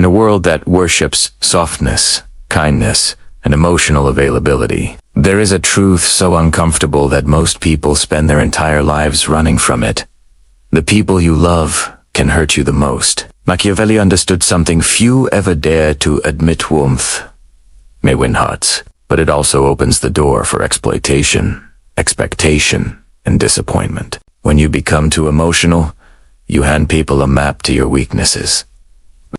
In a world that worships softness, kindness, and emotional availability, there is a truth so uncomfortable that most people spend their entire lives running from it. The people you love can hurt you the most. Machiavelli understood something few ever dare to admit. Warmth may win hearts, but it also opens the door for exploitation, expectation, and disappointment. When you become too emotional, you hand people a map to your weaknesses.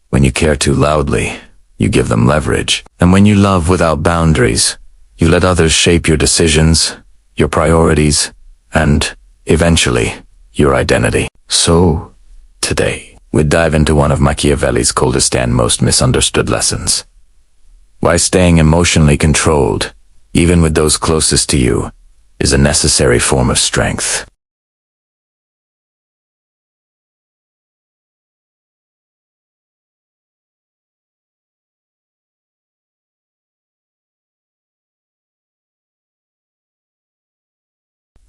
When you care too loudly, you give them leverage. And when you love without boundaries, you let others shape your decisions, your priorities, and, eventually, your identity. So, today, we dive into one of Machiavelli's coldest and most misunderstood lessons. Why staying emotionally controlled, even with those closest to you, is a necessary form of strength.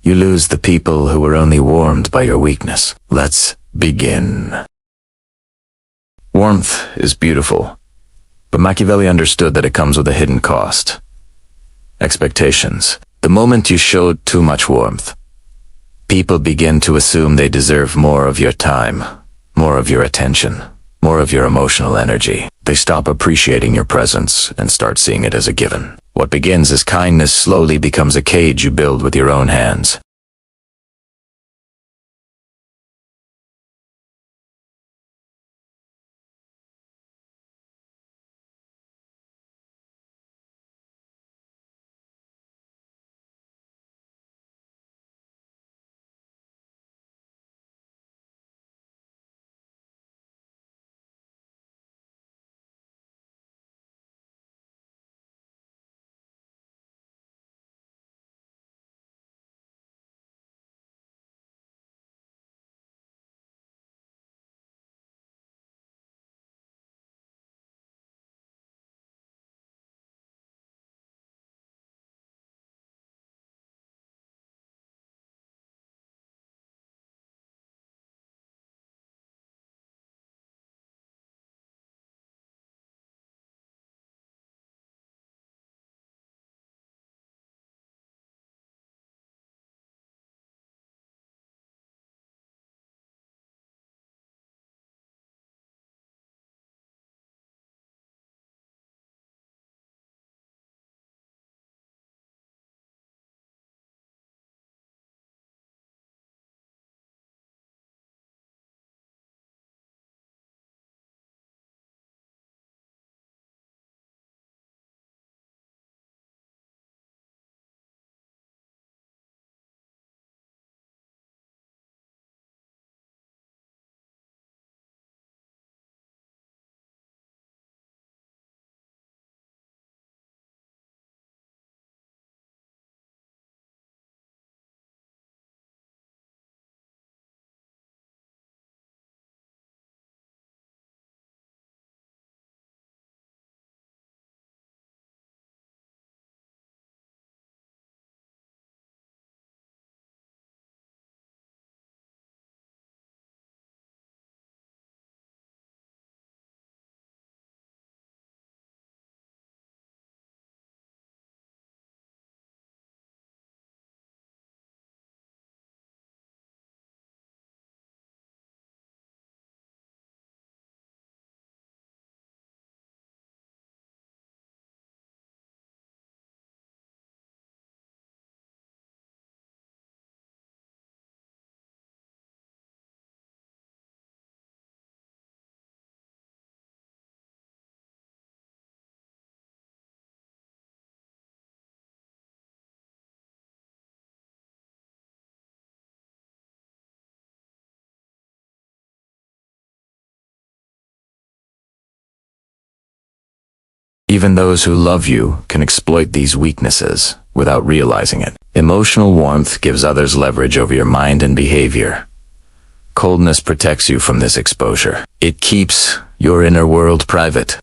You lose the people who were only warmed by your weakness. Let's begin. Warmth is beautiful, but Machiavelli understood that it comes with a hidden cost. Expectations. The moment you showed too much warmth, people begin to assume they deserve more of your time, more of your attention, more of your emotional energy. They stop appreciating your presence and start seeing it as a given. What begins as kindness slowly becomes a cage you build with your own hands. Even those who love you can exploit these weaknesses without realizing it. Emotional warmth gives others leverage over your mind and behavior. Coldness protects you from this exposure. It keeps your inner world private.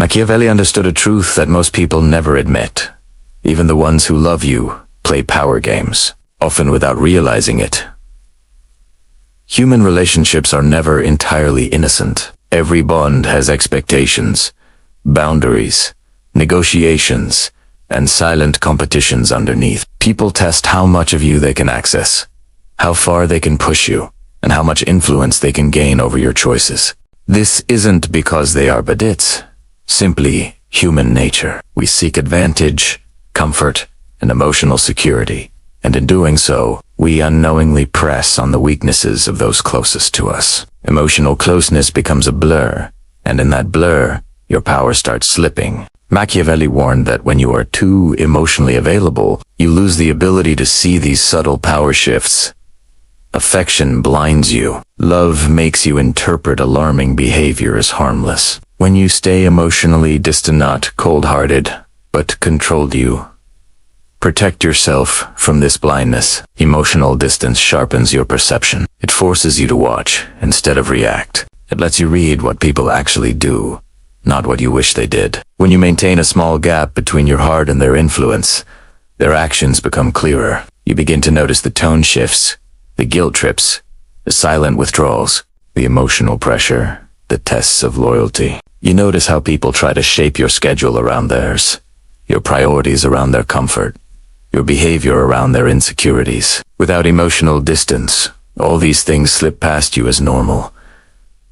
Machiavelli understood a truth that most people never admit. Even the ones who love you play power games, often without realizing it. Human relationships are never entirely innocent. Every bond has expectations, boundaries, negotiations, and silent competitions underneath. People test how much of you they can access, how far they can push you, and how much influence they can gain over your choices. This isn't because they are bandits, simply human nature. We seek advantage, comfort, and emotional security, and in doing so, we unknowingly press on the weaknesses of those closest to us. Emotional closeness becomes a blur, and in that blur, your power starts slipping. Machiavelli warned that when you are too emotionally available, you lose the ability to see these subtle power shifts. Affection blinds you. Love makes you interpret alarming behavior as harmless. When you stay emotionally distant, not cold-hearted, but controlled, you protect yourself from this blindness. Emotional distance sharpens your perception. It forces you to watch instead of react. It lets you read what people actually do, not what you wish they did. When you maintain a small gap between your heart and their influence, their actions become clearer. You begin to notice the tone shifts, the guilt trips, the silent withdrawals, the emotional pressure, the tests of loyalty. You notice how people try to shape your schedule around theirs, your priorities around their comfort, your behavior around their insecurities. Without emotional distance, all these things slip past you as normal.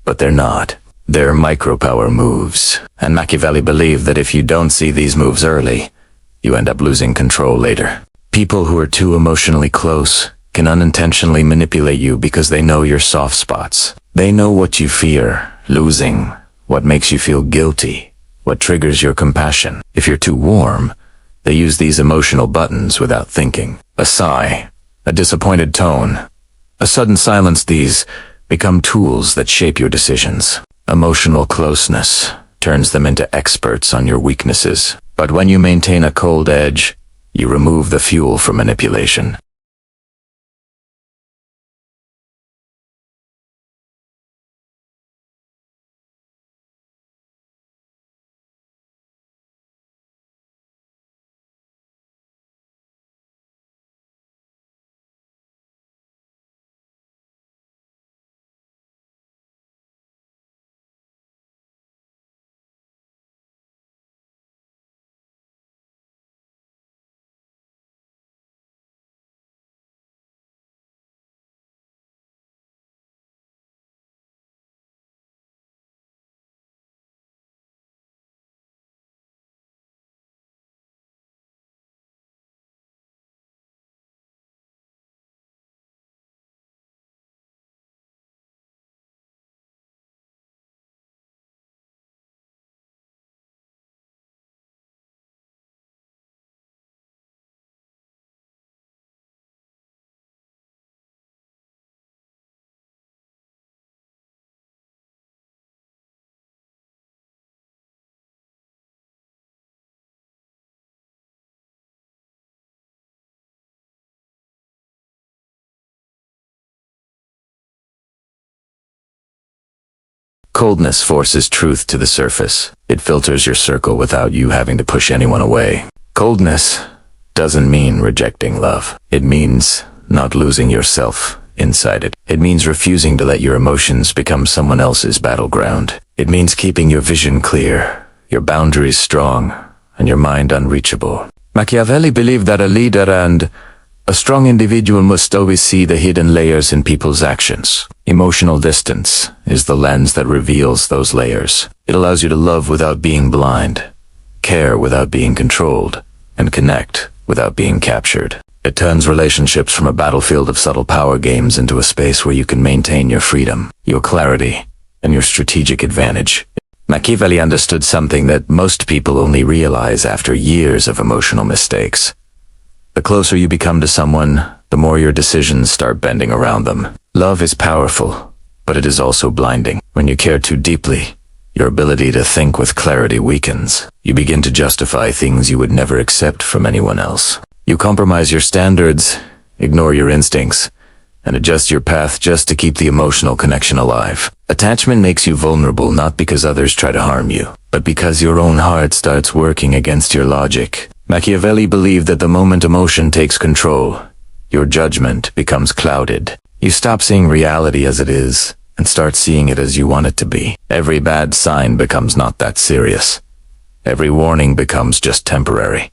But they're not. They're micropower moves. And Machiavelli believed that if you don't see these moves early, you end up losing control later. People who are too emotionally close can unintentionally manipulate you because they know your soft spots. They know what you fear, losing, what makes you feel guilty, what triggers your compassion. If you're too warm, they use these emotional buttons without thinking. A sigh, a disappointed tone, a sudden silence, these become tools that shape your decisions. Emotional closeness turns them into experts on your weaknesses. But when you maintain a cold edge, you remove the fuel for manipulation. Coldness forces truth to the surface. It filters your circle without you having to push anyone away. Coldness doesn't mean rejecting love. It means not losing yourself inside it. It means refusing to let your emotions become someone else's battleground. It means keeping your vision clear, your boundaries strong, and your mind unreachable. Machiavelli believed that a leader and a strong individual must always see the hidden layers in people's actions. Emotional distance is the lens that reveals those layers. It allows you to love without being blind, care without being controlled, and connect without being captured. It turns relationships from a battlefield of subtle power games into a space where you can maintain your freedom, your clarity, and your strategic advantage. Machiavelli understood something that most people only realize after years of emotional mistakes. The closer you become to someone, the more your decisions start bending around them. Love is powerful, but it is also blinding. When you care too deeply, your ability to think with clarity weakens. You begin to justify things you would never accept from anyone else. You compromise your standards, ignore your instincts, and adjust your path just to keep the emotional connection alive. Attachment makes you vulnerable not because others try to harm you, but because your own heart starts working against your logic. Machiavelli believed that the moment emotion takes control, your judgment becomes clouded. You stop seeing reality as it is and start seeing it as you want it to be. Every bad sign becomes not that serious. Every warning becomes just temporary.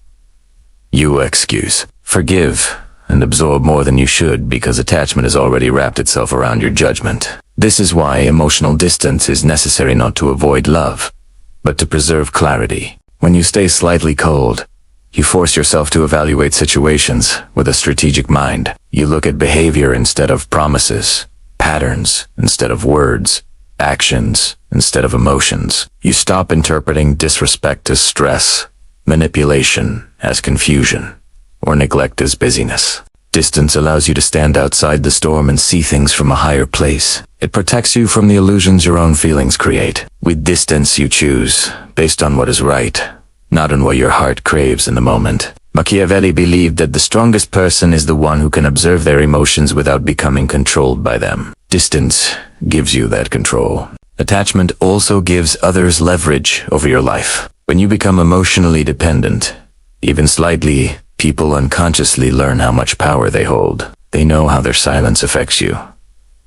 You excuse, forgive, and absorb more than you should because attachment has already wrapped itself around your judgment. This is why emotional distance is necessary, not to avoid love, but to preserve clarity. When you stay slightly cold, you force yourself to evaluate situations with a strategic mind. You look at behavior instead of promises, patterns instead of words, actions instead of emotions. You stop interpreting disrespect as stress, manipulation as confusion, or neglect as busyness. Distance allows you to stand outside the storm and see things from a higher place. It protects you from the illusions your own feelings create. With distance you choose, based on what is right, not on what your heart craves in the moment. Machiavelli believed that the strongest person is the one who can observe their emotions without becoming controlled by them. Distance gives you that control. Attachment also gives others leverage over your life. When you become emotionally dependent, even slightly, people unconsciously learn how much power they hold. They know how their silence affects you.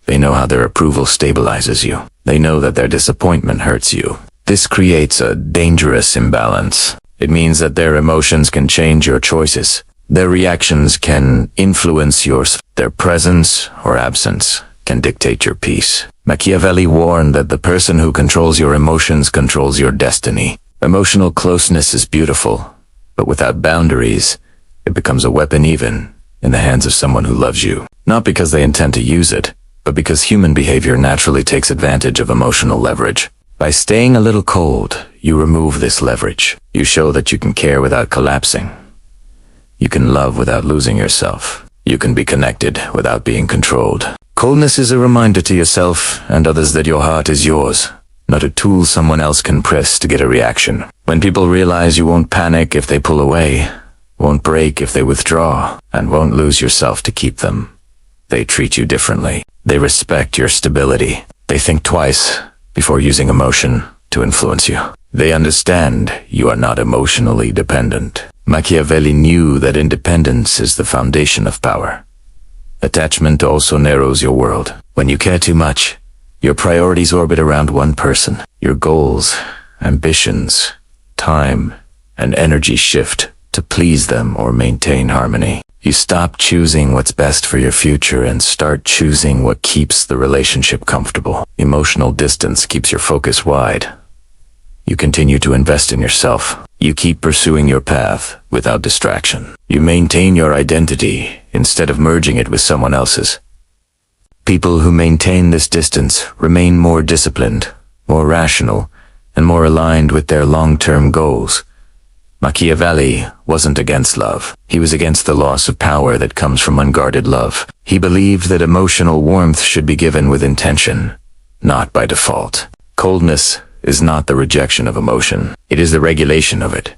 They know how their approval stabilizes you. They know that their disappointment hurts you. This creates a dangerous imbalance. It means that their emotions can change your choices. Their reactions can influence yours. Their presence or absence can dictate your peace. Machiavelli warned that the person who controls your emotions controls your destiny. Emotional closeness is beautiful, but without boundaries, it becomes a weapon even in the hands of someone who loves you. Not because they intend to use it, but because human behavior naturally takes advantage of emotional leverage. By staying a little cold, you remove this leverage. You show that you can care without collapsing. You can love without losing yourself. You can be connected without being controlled. Coldness is a reminder to yourself and others that your heart is yours, not a tool someone else can press to get a reaction. When people realize you won't panic if they pull away, won't break if they withdraw, and won't lose yourself to keep them, they treat you differently. They respect your stability. They think twice before using emotion to influence you. They understand you are not emotionally dependent. Machiavelli knew that independence is the foundation of power. Attachment also narrows your world. When you care too much, your priorities orbit around one person. Your goals, ambitions, time, and energy shift to please them or maintain harmony. You stop choosing what's best for your future and start choosing what keeps the relationship comfortable. Emotional distance keeps your focus wide. You continue to invest in yourself. You keep pursuing your path without distraction. You maintain your identity instead of merging it with someone else's. People who maintain this distance remain more disciplined, more rational, and more aligned with their long-term goals. Machiavelli wasn't against love. He was against the loss of power that comes from unguarded love. He believed that emotional warmth should be given with intention, not by default. Coldness is not the rejection of emotion. It is the regulation of it.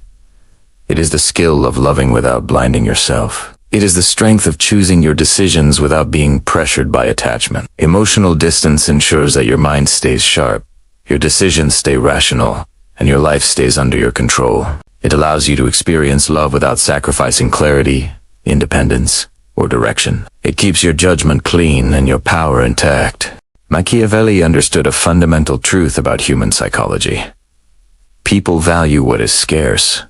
It is the skill of loving without blinding yourself. It is the strength of choosing your decisions without being pressured by attachment. Emotional distance ensures that your mind stays sharp, your decisions stay rational, and your life stays under your control. It allows you to experience love without sacrificing clarity, independence, or direction. It keeps your judgment clean and your power intact. Machiavelli understood a fundamental truth about human psychology. People value what is scarce,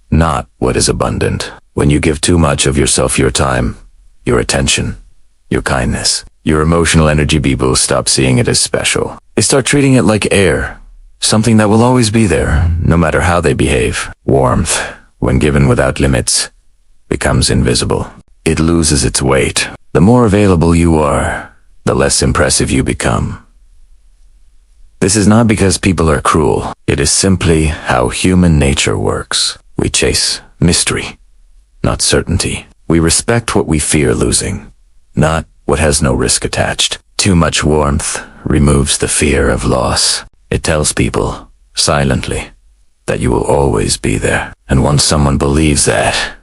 not what is abundant. When you give too much of yourself, your time, your attention, your kindness, your emotional energy, people stop seeing it as special. They start treating it like air, something that will always be there, no matter how they behave. Warmth, when given without limits, becomes invisible. It loses its weight. The more available you are, the less impressive you become. This is not because people are cruel. It is simply how human nature works. We chase mystery, not certainty. We respect what we fear losing, not what has no risk attached. Too much warmth removes the fear of loss. It tells people, silently, that you will always be there. And once someone believes that,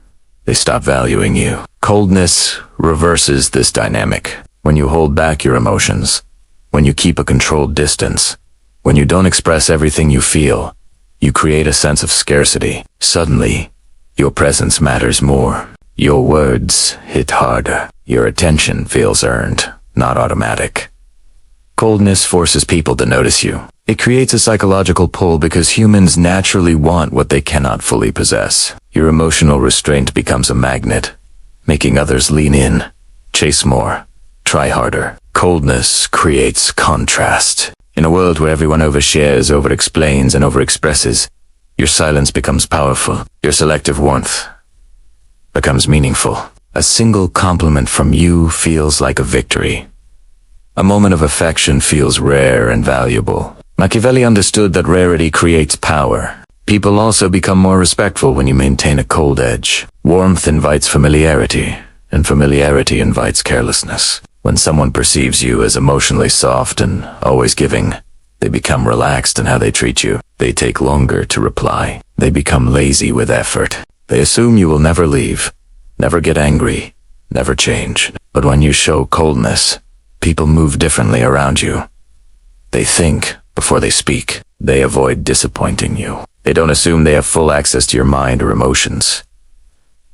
they stop valuing you. Coldness reverses this dynamic. When you hold back your emotions, when you keep a controlled distance, when you don't express everything you feel, you create a sense of scarcity. Suddenly, your presence matters more. Your words hit harder. Your attention feels earned, not automatic. Coldness forces people to notice you. It creates a psychological pull because humans naturally want what they cannot fully possess. Your emotional restraint becomes a magnet, making others lean in, chase more, try harder. Coldness creates contrast. In a world where everyone overshares, overexplains, and overexpresses, your silence becomes powerful. Your selective warmth becomes meaningful. A single compliment from you feels like a victory. A moment of affection feels rare and valuable. Machiavelli understood that rarity creates power. People also become more respectful when you maintain a cold edge. Warmth invites familiarity, and familiarity invites carelessness. When someone perceives you as emotionally soft and always giving, they become relaxed in how they treat you. They take longer to reply. They become lazy with effort. They assume you will never leave, never get angry, never change. But when you show coldness, people move differently around you. They think before they speak. They avoid disappointing you. They don't assume they have full access to your mind or emotions.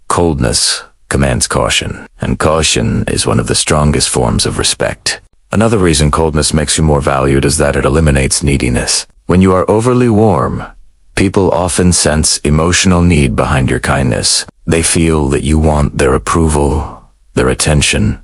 Coldness commands caution, and caution is one of the strongest forms of respect. Another reason coldness makes you more valued is that it eliminates neediness. When you are overly warm, people often sense emotional need behind your kindness. They feel that you want their approval, their attention,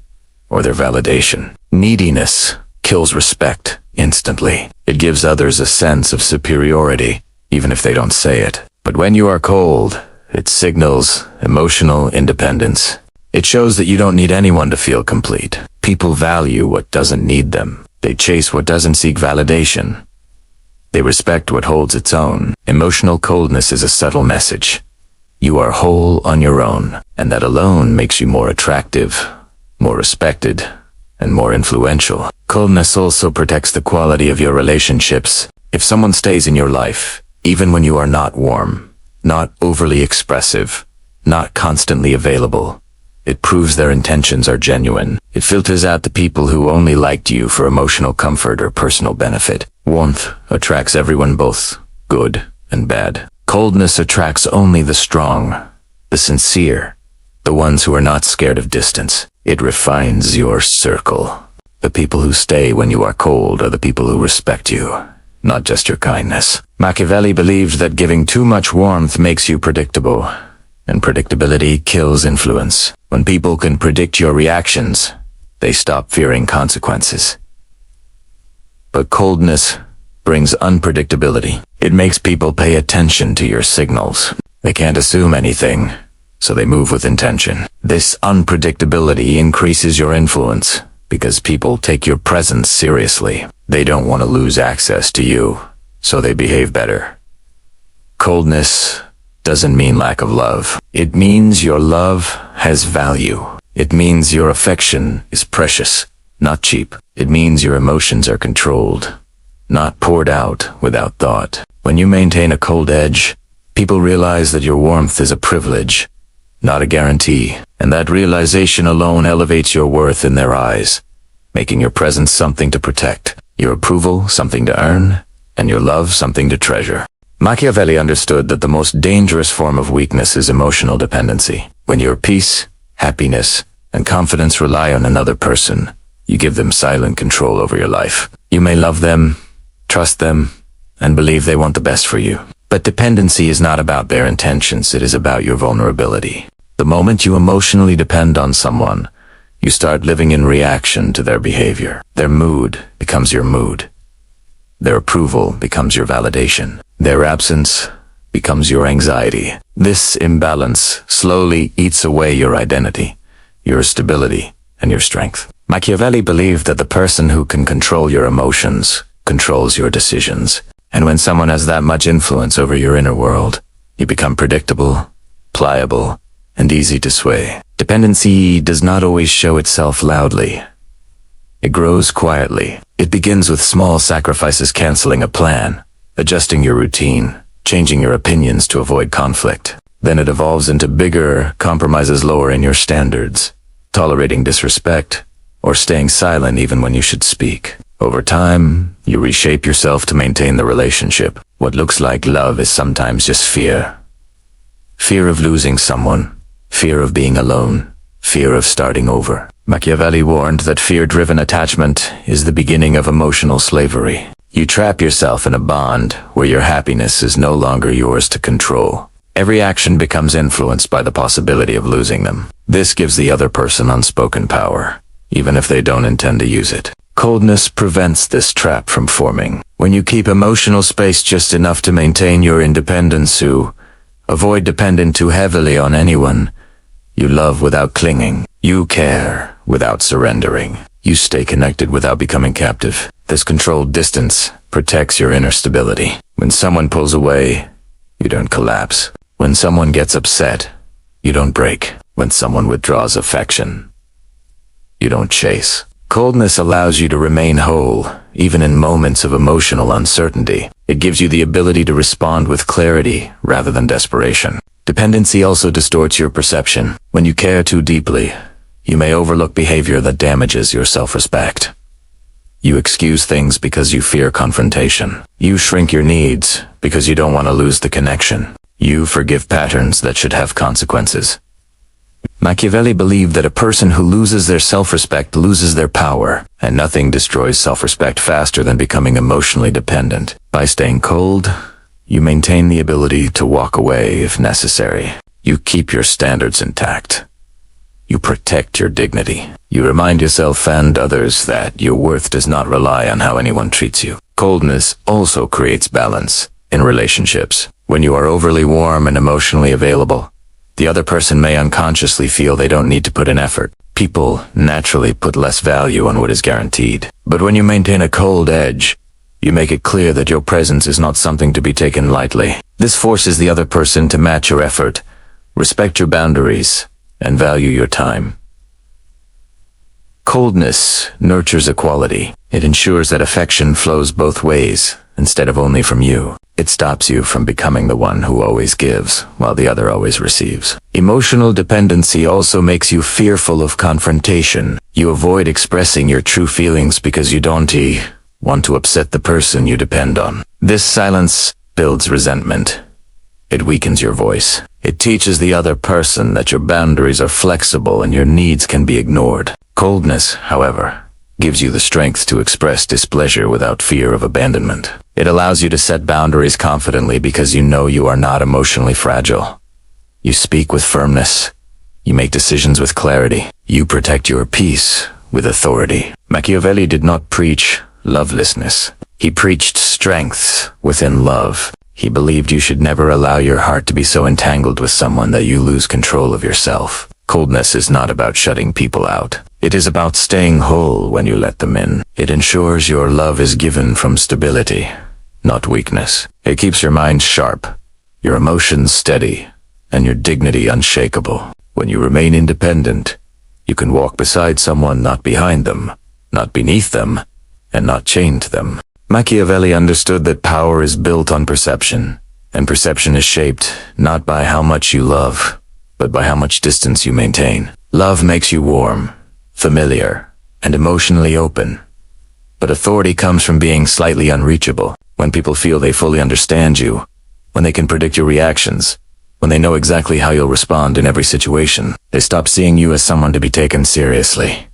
or their validation. Neediness kills respect instantly. It gives others a sense of superiority, even if they don't say it. But when you are cold, it signals emotional independence. It shows that you don't need anyone to feel complete. People value what doesn't need them. They chase what doesn't seek validation. They respect what holds its own. Emotional coldness is a subtle message. You are whole on your own, and that alone makes you more attractive, more respected, and more influential. Coldness also protects the quality of your relationships. If someone stays in your life, even when you are not warm, not overly expressive, not constantly available, it proves their intentions are genuine. It filters out the people who only liked you for emotional comfort or personal benefit. Warmth attracts everyone, both good and bad. Coldness attracts only the strong, the sincere, the ones who are not scared of distance. It refines your circle. The people who stay when you are cold are the people who respect you, not just your kindness. Machiavelli believed that giving too much warmth makes you predictable, and predictability kills influence. When people can predict your reactions, they stop fearing consequences. But coldness brings unpredictability. It makes people pay attention to your signals. They can't assume anything, so they move with intention. This unpredictability increases your influence because people take your presence seriously. They don't want to lose access to you, so they behave better. Coldness doesn't mean lack of love. It means your love has value. It means your affection is precious, not cheap. It means your emotions are controlled, not poured out without thought. When you maintain a cold edge, people realize that your warmth is a privilege, not a guarantee, and that realization alone elevates your worth in their eyes, making your presence something to protect, your approval something to earn, and your love something to treasure. Machiavelli understood that the most dangerous form of weakness is emotional dependency. When your peace, happiness, and confidence rely on another person, you give them silent control over your life. You may love them, trust them, and believe they want the best for you. But dependency is not about their intentions, it is about your vulnerability. The moment you emotionally depend on someone, you start living in reaction to their behavior. Their mood becomes your mood. Their approval becomes your validation. Their absence becomes your anxiety. This imbalance slowly eats away your identity, your stability, and your strength. Machiavelli believed that the person who can control your emotions controls your decisions. And when someone has that much influence over your inner world, you become predictable, pliable, and easy to sway. Dependency does not always show itself loudly. It grows quietly. It begins with small sacrifices, canceling a plan, adjusting your routine, changing your opinions to avoid conflict. Then it evolves into bigger compromises, lowering your standards, tolerating disrespect, or staying silent even when you should speak. Over time, you reshape yourself to maintain the relationship. What looks like love is sometimes just fear. Fear of losing someone, fear of being alone, fear of starting over. Machiavelli warned that fear-driven attachment is the beginning of emotional slavery. You trap yourself in a bond where your happiness is no longer yours to control. Every action becomes influenced by the possibility of losing them. This gives the other person unspoken power, even if they don't intend to use it. Coldness prevents this trap from forming. When you keep emotional space just enough to maintain your independence, you avoid depending too heavily on anyone. You love without clinging. You care without surrendering. You stay connected without becoming captive. This controlled distance protects your inner stability. When someone pulls away, you don't collapse. When someone gets upset, you don't break. When someone withdraws affection, you don't chase. Coldness allows you to remain whole, even in moments of emotional uncertainty. It gives you the ability to respond with clarity rather than desperation. Dependency also distorts your perception. When you care too deeply, you may overlook behavior that damages your self-respect. You excuse things because you fear confrontation. You shrink your needs because you don't want to lose the connection. You forgive patterns that should have consequences. Machiavelli believed that a person who loses their self-respect loses their power, and nothing destroys self-respect faster than becoming emotionally dependent. By staying cold, you maintain the ability to walk away if necessary. You keep your standards intact. You protect your dignity. You remind yourself and others that your worth does not rely on how anyone treats you. Coldness also creates balance in relationships. When you are overly warm and emotionally available, the other person may unconsciously feel they don't need to put in effort. People naturally put less value on what is guaranteed. But when you maintain a cold edge, you make it clear that your presence is not something to be taken lightly. This forces the other person to match your effort, respect your boundaries, and value your time. Coldness nurtures equality. It ensures that affection flows both ways, instead of only from you. It stops you from becoming the one who always gives, while the other always receives. Emotional dependency also makes you fearful of confrontation. You avoid expressing your true feelings because you don't want to upset the person you depend on. This silence builds resentment. It weakens your voice. It teaches the other person that your boundaries are flexible and your needs can be ignored. Coldness, however, gives you the strength to express displeasure without fear of abandonment. It allows you to set boundaries confidently because you know you are not emotionally fragile. You speak with firmness. You make decisions with clarity. You protect your peace with authority. Machiavelli did not preach lovelessness. He preached strength within love. He believed you should never allow your heart to be so entangled with someone that you lose control of yourself. Coldness is not about shutting people out. It is about staying whole when you let them in. It ensures your love is given from stability, not weakness. It keeps your mind sharp, your emotions steady, and your dignity unshakable. When you remain independent, you can walk beside someone, not behind them, not beneath them, and not chained to them. Machiavelli understood that power is built on perception, and perception is shaped not by how much you love, but by how much distance you maintain. Love makes you warm, familiar, and emotionally open. But authority comes from being slightly unreachable. When people feel they fully understand you, when they can predict your reactions, when they know exactly how you'll respond in every situation, they stop seeing you as someone to be taken seriously.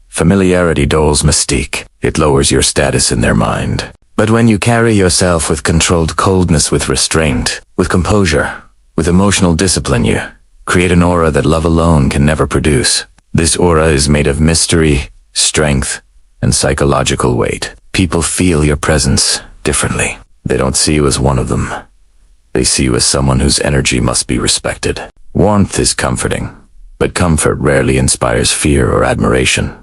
Familiarity dulls mystique. It lowers your status in their mind. But when you carry yourself with controlled coldness, with restraint, with composure, with emotional discipline, you create an aura that love alone can never produce. This aura is made of mystery, strength, and psychological weight. People feel your presence differently. They don't see you as one of them. They see you as someone whose energy must be respected. Warmth is comforting, but comfort rarely inspires fear or admiration.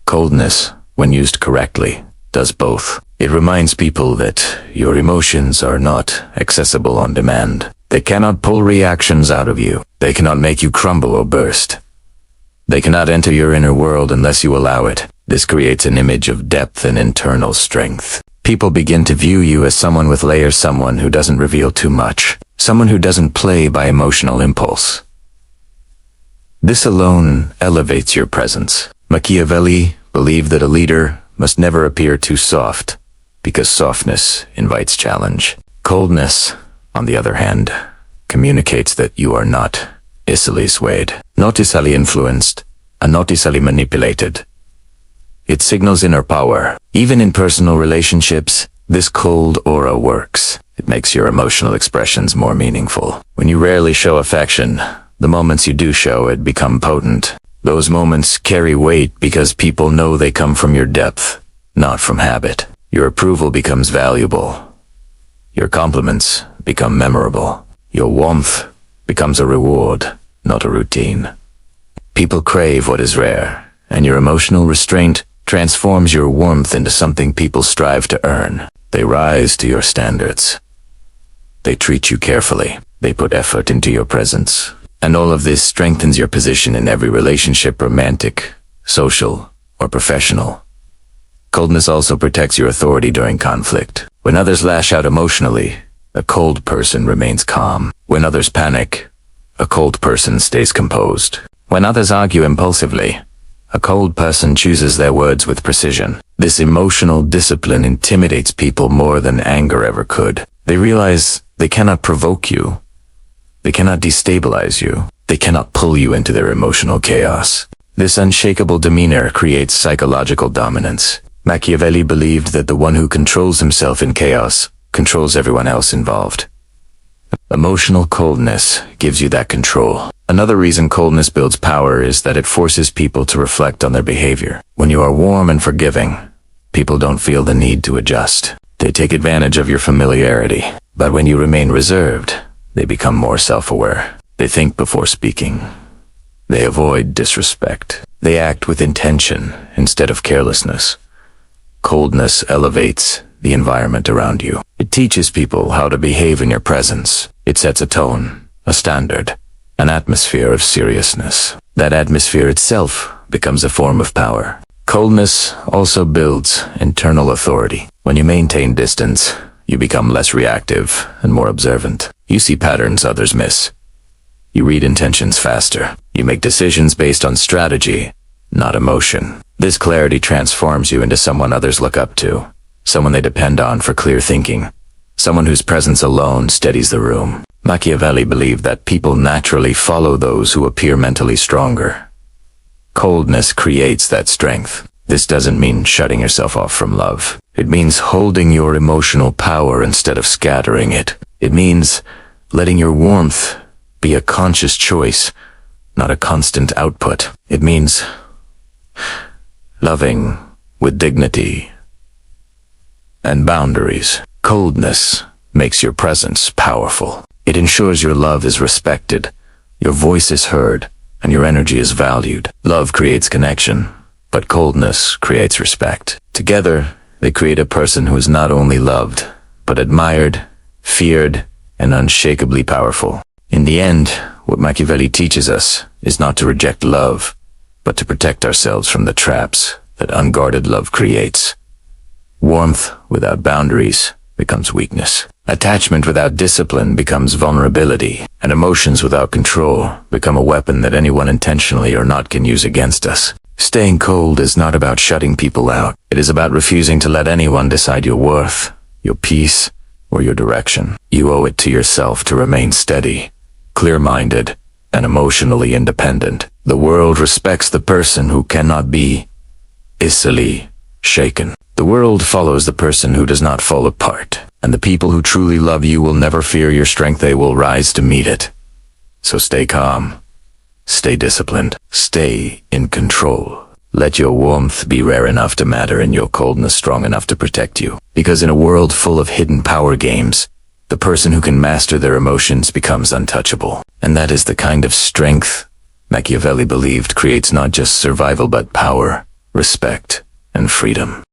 Coldness, when used correctly, does both. It reminds people that your emotions are not accessible on demand. They cannot pull reactions out of you. They cannot make you crumble or burst. They cannot enter your inner world unless you allow it. This creates an image of depth and internal strength. People begin to view you as someone with layers, someone who doesn't reveal too much, someone who doesn't play by emotional impulse. This alone elevates your presence. Machiavelli believed that a leader must never appear too soft, because softness invites challenge. Coldness, on the other hand, communicates that you are not easily swayed, not easily influenced, and not easily manipulated. It signals inner power. Even in personal relationships, this cold aura works. It makes your emotional expressions more meaningful. When you rarely show affection, the moments you do show it become potent. Those moments carry weight because people know they come from your depth, not from habit. Your approval becomes valuable. Your compliments become memorable. Your warmth becomes a reward, not a routine. People crave what is rare, and your emotional restraint transforms your warmth into something people strive to earn. They rise to your standards. They treat you carefully. They put effort into your presence. And all of this strengthens your position in every relationship, romantic, social, or professional. Coldness also protects your authority during conflict. When others lash out emotionally, a cold person remains calm. When others panic, a cold person stays composed. When others argue impulsively, a cold person chooses their words with precision. This emotional discipline intimidates people more than anger ever could. They realize they cannot provoke you. They cannot destabilize you. They cannot pull you into their emotional chaos. This unshakable demeanor creates psychological dominance. Machiavelli believed that the one who controls himself in chaos controls everyone else involved. Emotional coldness gives you that control. Another reason coldness builds power is that it forces people to reflect on their behavior. When you are warm and forgiving, people don't feel the need to adjust. They take advantage of your familiarity. But when you remain reserved, they become more self-aware. They think before speaking. They avoid disrespect. They act with intention instead of carelessness. Coldness elevates the environment around you. It teaches people how to behave in your presence. It sets a tone, a standard, an atmosphere of seriousness. That atmosphere itself becomes a form of power. Coldness also builds internal authority. When you maintain distance, you become less reactive and more observant. You see patterns others miss. You read intentions faster. You make decisions based on strategy, not emotion. This clarity transforms you into someone others look up to, someone they depend on for clear thinking, someone whose presence alone steadies the room. Machiavelli believed that people naturally follow those who appear mentally stronger. Coldness creates that strength. This doesn't mean shutting yourself off from love. It means holding your emotional power instead of scattering it. It means letting your warmth be a conscious choice, not a constant output. It means loving with dignity and boundaries. Coldness makes your presence powerful. It ensures your love is respected, your voice is heard, and your energy is valued. Love creates connection, but coldness creates respect. Together, they create a person who is not only loved, but admired, feared, and unshakably powerful. In the end, what Machiavelli teaches us is not to reject love, but to protect ourselves from the traps that unguarded love creates. Warmth without boundaries becomes weakness. Attachment without discipline becomes vulnerability, and emotions without control become a weapon that anyone intentionally or not can use against us. Staying cold is not about shutting people out. It is about refusing to let anyone decide your worth, your peace, or your direction. You owe it to yourself to remain steady, clear-minded, and emotionally independent. The world respects the person who cannot be easily shaken. The world follows the person who does not fall apart. And the people who truly love you will never fear your strength. They will rise to meet it. So stay calm. Stay disciplined. Stay in control. Let your warmth be rare enough to matter and your coldness strong enough to protect you. Because in a world full of hidden power games, the person who can master their emotions becomes untouchable. And that is the kind of strength Machiavelli believed creates not just survival but power, respect, and freedom.